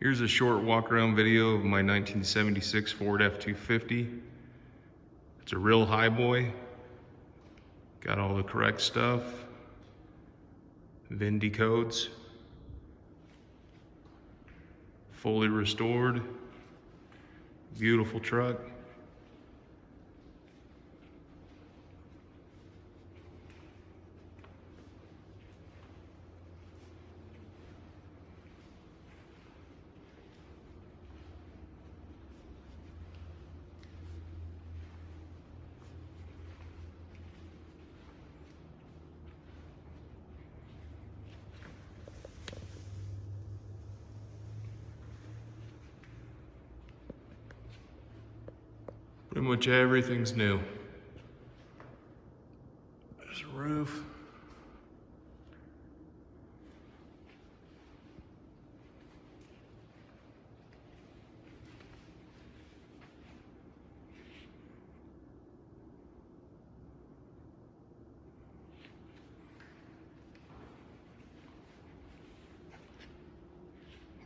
Here's a short walk around video of my 1976 Ford F250. It's a real highboy. Got all the correct stuff. VIN decodes. Fully restored. Beautiful truck. Pretty much everything's new. There's a roof.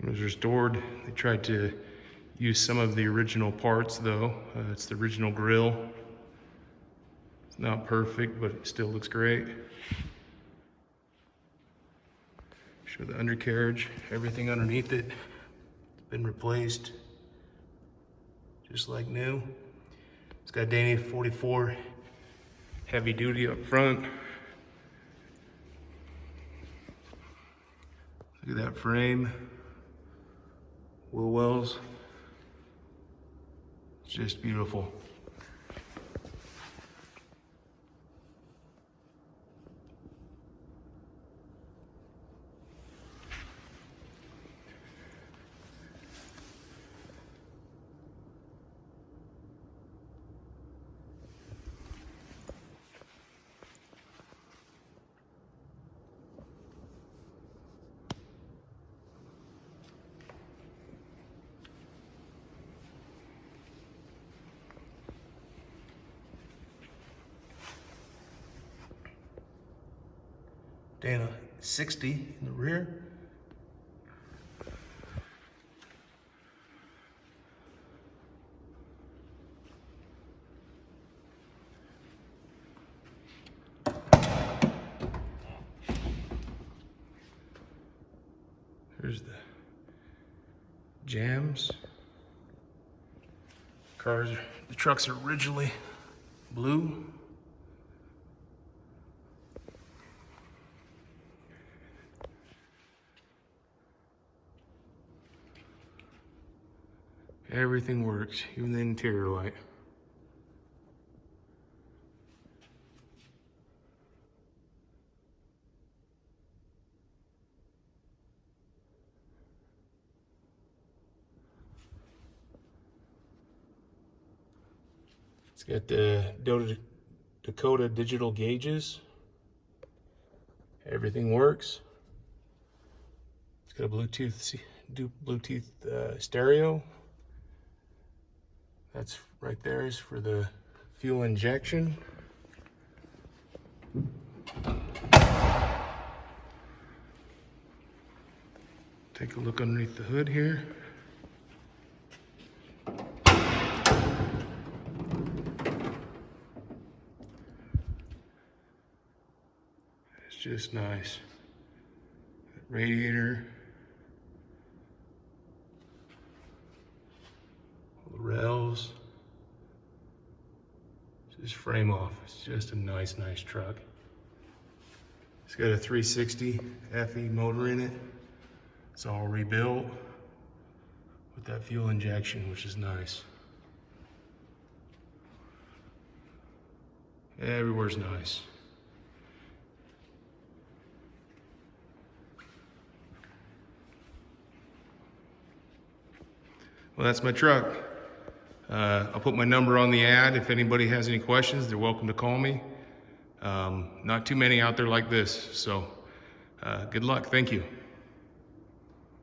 It was restored. They tried to use some of the original parts though. It's the original grill. It's not perfect, but it still looks great. Show the undercarriage, everything underneath it. It's been replaced, just like new. It's got Dana 44 heavy duty up front. Look at that frame. Wheel wells. It's just beautiful. Dana 60 in the rear. Here's the jams. The trucks are originally blue. Everything works, even the interior light. It's got the Dakota digital gauges. Everything works. It's got a Bluetooth stereo. That's right there is for the fuel injection. Take a look underneath the hood here. It's just nice. Radiator. Rails, just frame off. It's just a nice truck. It's got a 360 FE motor in it. It's all rebuilt with that fuel injection, which is nice. Everywhere's nice. Well, that's my truck. I'll put my number on the ad. If anybody has any questions, they're welcome to call me. Not too many out there like this, so good luck. Thank you.